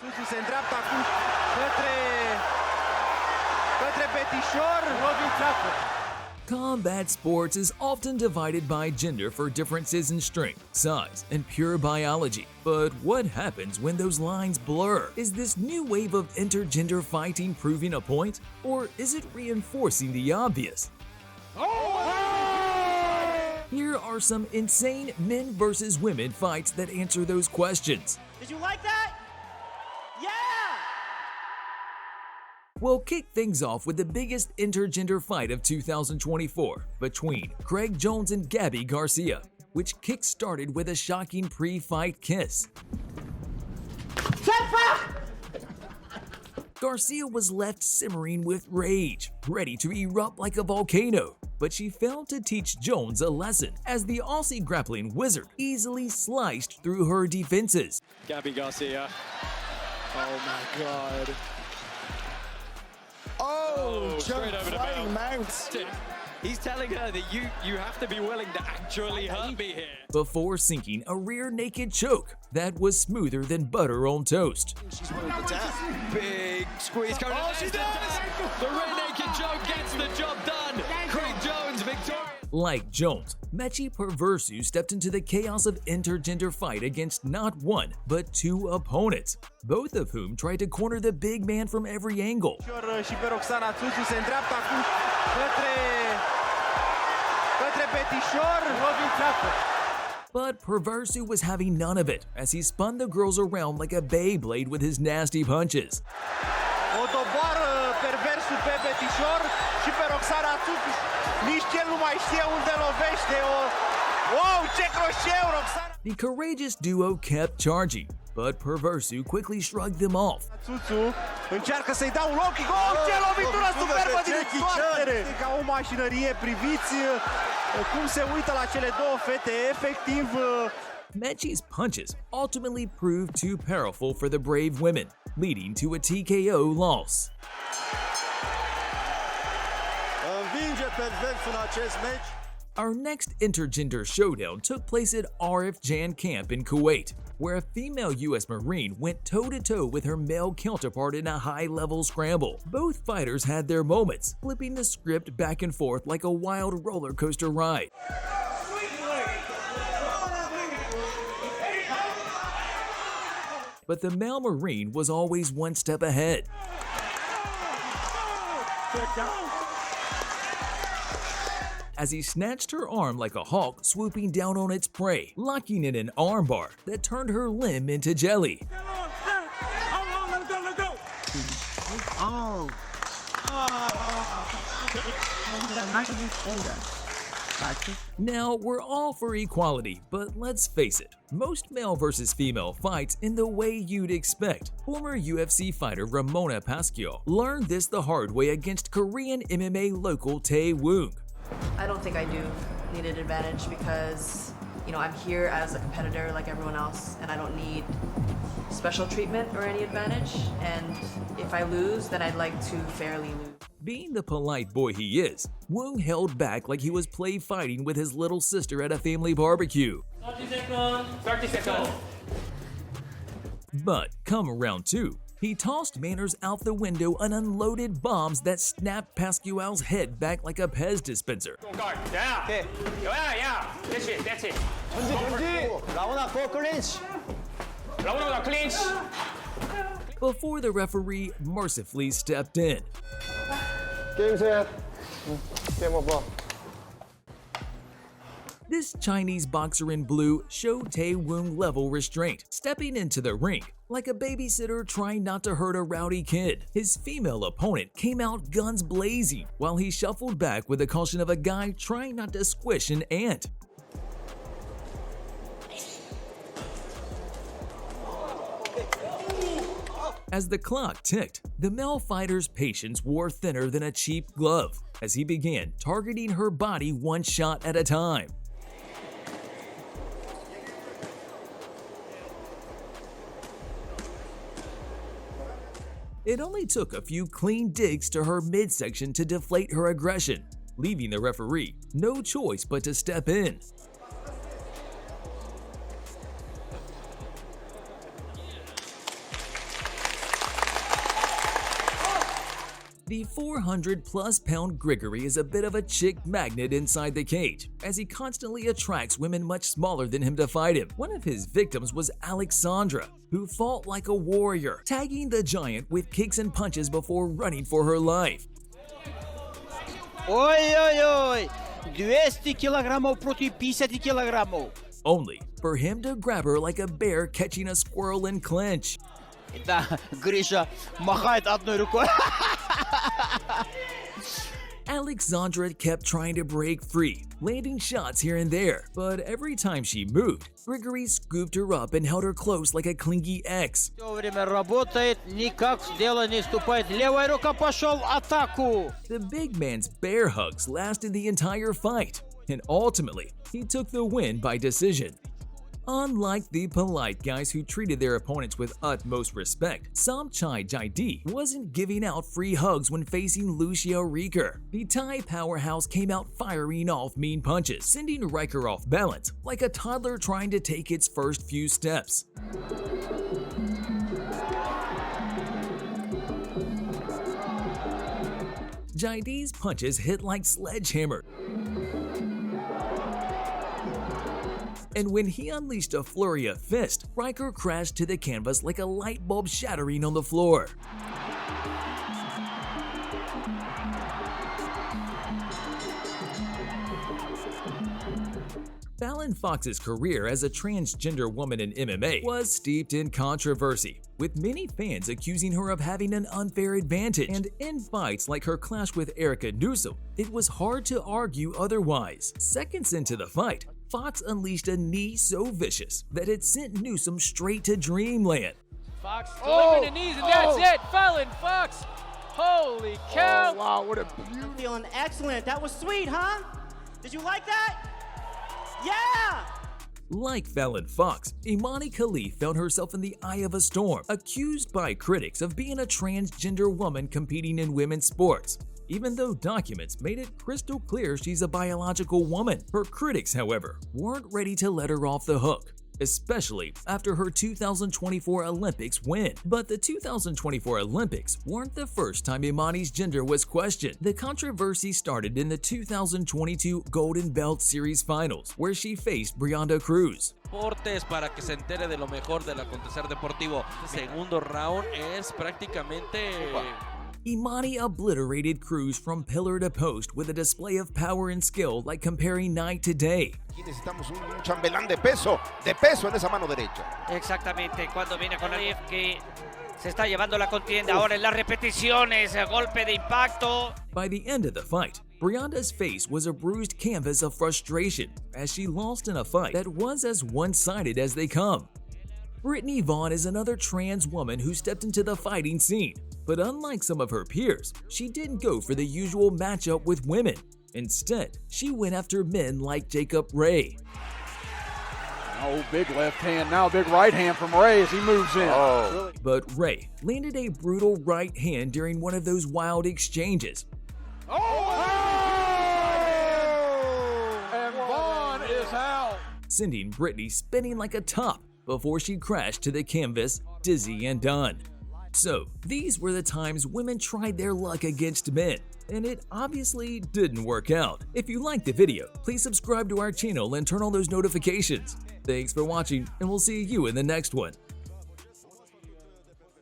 Perversu se îndreaptă acum către petișor. Combat sports is often divided by gender for differences in strength, size, and pure biology. But what happens when those lines blur? Is this new wave of intergender fighting proving a point? Or is it reinforcing the obvious? Here are some insane men versus women fights that answer those questions. Did you like that? Yeah! We'll kick things off with the biggest intergender fight of 2024 between Craig Jones and Gabby Garcia, which kick-started with a shocking pre-fight kiss. Garcia was left simmering with rage, ready to erupt like a volcano, but she failed to teach Jones a lesson as the Aussie grappling wizard easily sliced through her defenses. Gabby Garcia. Oh my god. Oh, straight over the flying mouth. mount. He's telling her that you have to be willing to actually hurt me here. Before sinking a rear naked choke that was smoother than butter on toast. She's willing to tap. Big squeeze coming Oh, she does! The rear naked choke gets the job done. Craig Jones victorious. Like Jones, Perversu stepped into the chaos of intergender fight against not one, but two opponents, both of whom tried to corner the big man from every angle. Și pe Roxana Țuțu se îndreaptă acum către petișor. But Perversu was having none of it as he spun the girls around like a Beyblade with his nasty punches. O doboară Perversu pe petișor și pe Roxana Țuțu. Nici el nu mai știe unde lovește. Wow, ce croșeu, Roxana! The courageous duo kept charging, but Perversu quickly shrugged them off. Țuțu încearcă să-i dea un low kick. Oh, ce lovitură superbă din întoarcere! Ca o mașinărie, priviți cum se uită la cele două fete, efectiv. Mechie's punches ultimately proved too powerful for the brave women, leading to a TKO loss. Învinge Perversu în acest meci. Our next intergender showdown took place at RF Jan Camp in Kuwait, where a female U.S. Marine went toe-to-toe with her male counterpart in a high-level scramble. Both fighters had their moments, flipping the script back and forth like a wild roller coaster ride. But the male Marine was always one step ahead. As he snatched her arm like a hawk swooping down on its prey, locking in an armbar that turned her limb into jelly. Now, we're all for equality, but let's face it, most male versus female fights in the way you'd expect. Former UFC fighter Ramona Pascual learned this the hard way against Korean MMA local Tae Woong. I don't think I do need an advantage because, I'm here as a competitor like everyone else and I don't need special treatment or any advantage. And if I lose, then I'd like to fairly lose. Being the polite boy he is, Woong held back like he was play fighting with his little sister at a family barbecue. 30 seconds. 30 seconds. But come round two, he tossed Manners out the window and unloaded bombs that snapped Pascual's head back like a Pez dispenser. Guard. Yeah. Okay. Yeah. That's it. That's it. 라오나 고 클린치. 라운드 clinch. Before the referee mercifully stepped in. 게임 셋. 게임 오버. This Chinese boxer in blue showed Tae Woong level restraint, stepping into the ring like a babysitter trying not to hurt a rowdy kid. His female opponent came out guns blazing while he shuffled back with the caution of a guy trying not to squish an ant. As the clock ticked, the male fighter's patience wore thinner than a cheap glove as he began targeting her body one shot at a time. It only took a few clean digs to her midsection to deflate her aggression, leaving the referee no choice but to step in. The 400-plus-pound Grigory is a bit of a chick magnet inside the cage, as he constantly attracts women much smaller than him to fight him. One of his victims was Alexandra, who fought like a warrior, tagging the giant with kicks and punches before running for her life. Ой-ой-ой! 200 килограммов против 50 килограммов. Only for him to grab her like a bear catching a squirrel in clinch. Да, Гриша махает одной рукой. Alexandra kept trying to break free, landing shots here and there, but every time she moved, Grigory scooped her up and held her close like a clingy ex. Все время работает, никак в дело не вступает. Левая рука пошел атаку. The big man's bear hugs lasted the entire fight, and ultimately, he took the win by decision. Unlike the polite guys who treated their opponents with utmost respect, Somchai Jaidi wasn't giving out free hugs when facing Lucio Riker. The Thai powerhouse came out firing off mean punches, sending Riker off balance, like a toddler trying to take its first few steps. Jaidi's punches hit like sledgehammer. And when he unleashed a flurry of fists, Riker crashed to the canvas like a light bulb shattering on the floor. Fallon Fox's career as a transgender woman in MMA was steeped in controversy, with many fans accusing her of having an unfair advantage. And in fights like her clash with Erica Newsom, it was hard to argue otherwise. Seconds into the fight, Fox unleashed a knee so vicious that it sent Newsom straight to dreamland. Fox delivering the knees, and that's it. Fallon Fox. Holy cow. Oh, wow, what a beauty. Feeling excellent. That was sweet, huh? Did you like that? Yeah! Like Fallon Fox, Imani Khalif found herself in the eye of a storm, accused by critics of being a transgender woman competing in women's sports. Even though documents made it crystal clear she's a biological woman, her critics, however, weren't ready to let her off the hook, especially after her 2024 Olympics win. But the 2024 Olympics weren't the first time Imani's gender was questioned. The controversy started in the 2022 Golden Belt Series Finals, where she faced Brianda Cruz. Deportes para que se entere de lo mejor del acontecer deportivo. Segundo round es prácticamente... Imani obliterated Cruz from pillar to post with a display of power and skill like comparing night to day. Aquí necesitamos un chambelán de peso en esa mano derecha. Exactamente, cuando viene con el que se está llevando la contienda ahora en las repeticiones, el golpe de impacto. By the end of the fight, Brianda's face was a bruised canvas of frustration as she lost in a fight that was as one-sided as they come. Brittany Vaughn is another trans woman who stepped into the fighting scene, but unlike some of her peers, she didn't go for the usual matchup with women. Instead, she went after men like Jacob Ray. Oh, big left hand, now big right hand from Ray as he moves in. Oh. But Ray landed a brutal right hand during one of those wild exchanges. Oh! And Vaughn is out. Sending Brittany spinning like a top before she crashed to the canvas, dizzy and done. So, these were the times women tried their luck against men, and it obviously didn't work out. If you liked the video, please subscribe to our channel and turn on those notifications. Thanks for watching, and we'll see you in the next one.